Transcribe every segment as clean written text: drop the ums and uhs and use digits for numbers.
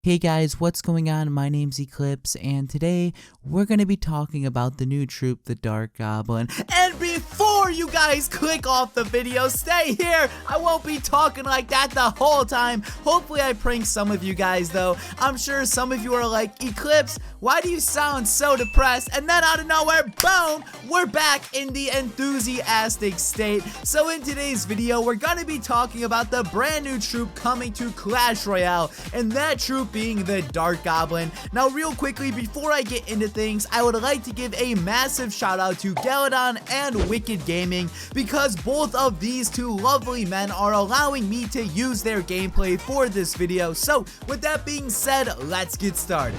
Hey guys, what's going on? My name's Eclihpse, and today we're going to be talking about the new troop, the Dart Goblin. And before you guys click off the video, stay here. I won't be talking like that the whole time. Hopefully I prank some of you guys though. I'm sure some of you are like, Eclihpse, why do you sound so depressed? And then out of nowhere, boom, we're back in the enthusiastic state. So in today's video, we're going to be talking about the brand new troop coming to Clash Royale, and that troop being the Dart Goblin. Now real quickly, before I get into things, I would like to give a massive shout out to Goblin and Wicked Gaming, because both of these two lovely men are allowing me to use their gameplay for this video. So with that being said, let's get started.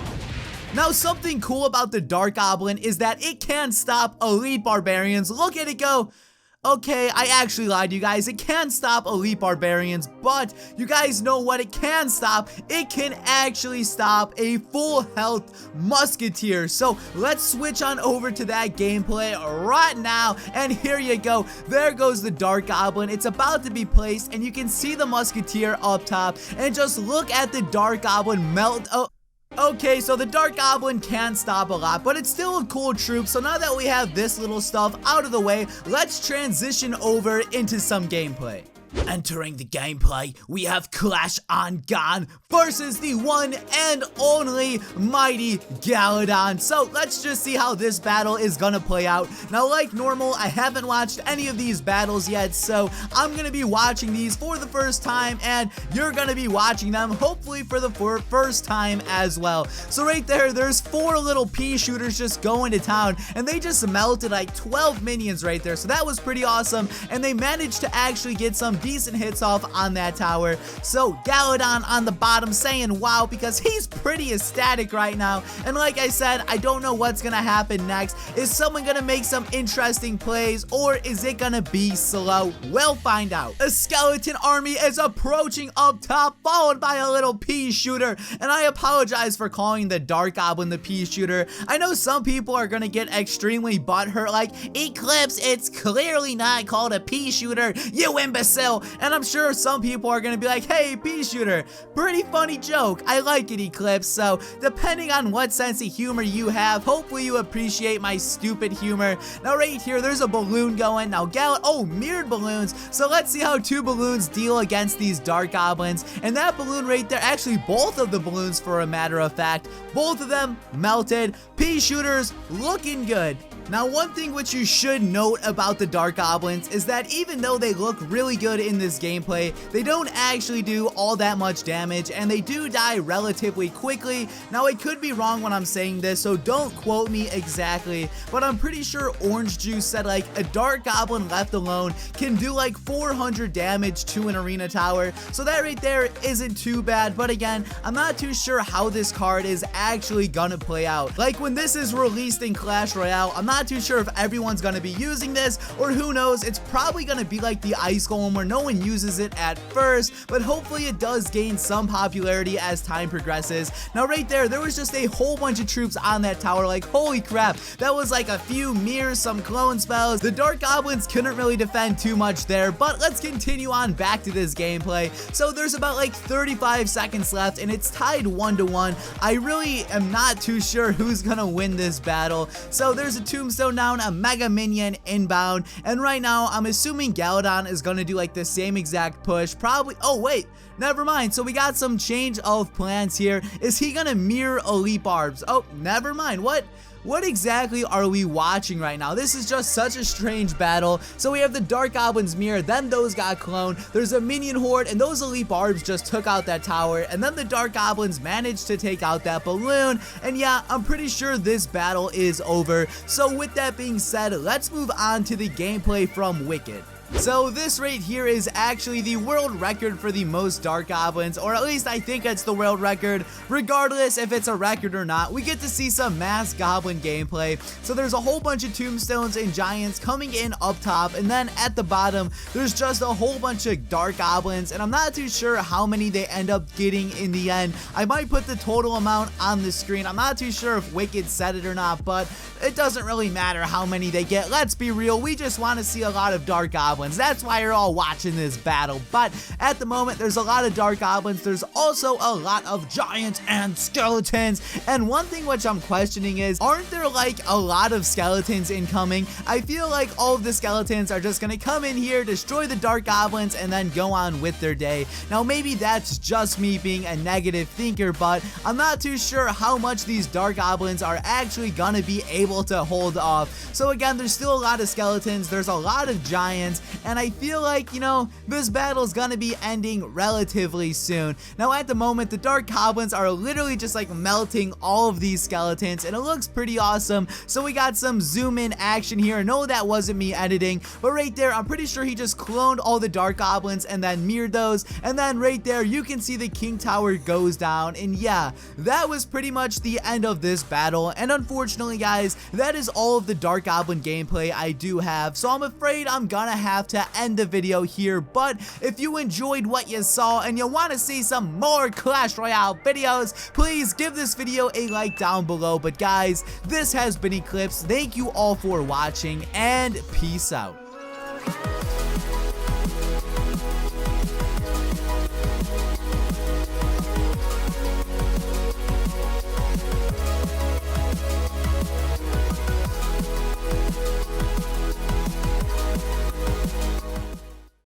Now, something cool about the Dart Goblin is that it can stop elite barbarians. Look at it go. Okay, I actually lied to you guys. It can stop elite barbarians, but you guys know what it can stop? It can actually stop a full health musketeer. So let's switch on over to that gameplay right now. And here you go. There goes the Dart Goblin. It's about to be placed, and you can see the musketeer up top. And just look at the Dart Goblin melt. Okay, so the Dart Goblin can stop a lot, but it's still a cool troop. So now that we have this little stuff out of the way, let's transition over into some gameplay. Entering the gameplay, we have Clash on Gone versus the one and only mighty Goblin. So let's just see how this battle is gonna play out. Now, like normal, I haven't watched any of these battles yet, so I'm gonna be watching these for the first time, and you're gonna be watching them hopefully for the first time as well. So right there's 4 little pea shooters just going to town, and they just melted like 12 minions right there. So that was pretty awesome, and they managed to actually get some decent hits off on that tower. So Goblin on the bottom saying wow, because he's pretty ecstatic right now. And like I said, I don't know what's gonna happen next. Is someone gonna make some interesting plays, or is it gonna be slow? We'll find out. A skeleton army is approaching up top, followed by a little pea shooter. And I apologize for calling the Dart Goblin the pea shooter. I know some people are gonna get extremely butthurt, like, Eclihpse, it's clearly not called a pea shooter, you imbecile. And I'm sure some people are gonna be like, hey, pea shooter, pretty funny joke, I like it, Eclihpse. So depending on what sense of humor you have, hopefully you appreciate my stupid humor. Now right here, there's a balloon going. Now mirrored balloons. So let's see how 2 balloons deal against these Dart Goblins. And that balloon right there, actually both of the balloons for a matter of fact, both of them melted. Pea shooters looking good. Now, one thing which you should note about the Dart Goblins is that even though they look really good in this gameplay, they don't actually do all that much damage, and they do die relatively quickly. Now, I could be wrong when I'm saying this, so don't quote me exactly, but I'm pretty sure Orange Juice said like a Dart Goblin left alone can do like 400 damage to an arena tower. So that right there isn't too bad, but again, I'm not too sure how this card is actually gonna play out. Like when this is released in Clash Royale, I'm not too sure if everyone's gonna be using this, or who knows, it's probably gonna be like the Ice Golem where no one uses it at first, but hopefully it does gain some popularity as time progresses. Now right there was just a whole bunch of troops on that tower, like holy crap, that was like a few mirrors, some clone spells. The Dart Goblins couldn't really defend too much there, but let's continue on back to this gameplay. So there's about like 35 seconds left, and it's tied 1-1. I really am not too sure who's gonna win this battle. So there's a tombstone down, a mega minion inbound, and right now I'm assuming Goblin is gonna do like the same exact push, probably. Oh wait, never mind. So we got some change of plans here. Is he gonna mirror elite barbs? Oh, never mind. What exactly are we watching right now? This is just such a strange battle. So we have the Dart Goblins mirror, then those got cloned. There's a minion horde, and those elite barbs just took out that tower, and then the Dart Goblins managed to take out that balloon. And yeah, I'm pretty sure this battle is over. So with that being said, let's move on to the gameplay from Wicked. So this right here is actually the world record for the most Dart Goblins, or at least I think it's the world record. Regardless if it's a record or not, we get to see some mass goblin gameplay. So there's a whole bunch of tombstones and giants coming in up top, and then at the bottom there's just a whole bunch of Dart Goblins, and I'm not too sure how many they end up getting in the end. I might put the total amount on the screen. I'm not too sure if Wicked said it or not, but it doesn't really matter how many they get. Let's be real, we just want to see a lot of Dart Goblins. Goblins. That's why you're all watching this battle. But at the moment, there's a lot of Dart Goblins. There's also a lot of giants and skeletons. And one thing which I'm questioning is, aren't there like a lot of skeletons incoming? I feel like all of the skeletons are just gonna come in here, destroy the Dart Goblins, and then go on with their day. Now maybe that's just me being a negative thinker, but I'm not too sure how much these Dart Goblins are actually gonna be able to hold off. So again, there's still a lot of skeletons, there's a lot of giants, and I feel like, you know, this battle is gonna be ending relatively soon. Now at the moment, the Dart Goblins are literally just like melting all of these skeletons, and it looks pretty awesome. So we got some zoom in action here. No, that wasn't me editing, but right there, I'm pretty sure he just cloned all the Dart Goblins and then mirrored those, and then right there, you can see the King Tower goes down, and yeah, that was pretty much the end of this battle. And unfortunately, guys, that is all of the Dart Goblin gameplay I do have, so I'm afraid I'm gonna have to end the video here. But if you enjoyed what you saw and you want to see some more Clash Royale videos, please give this video a like down below. But guys, this has been Eclihpse. Thank you all for watching, and peace out.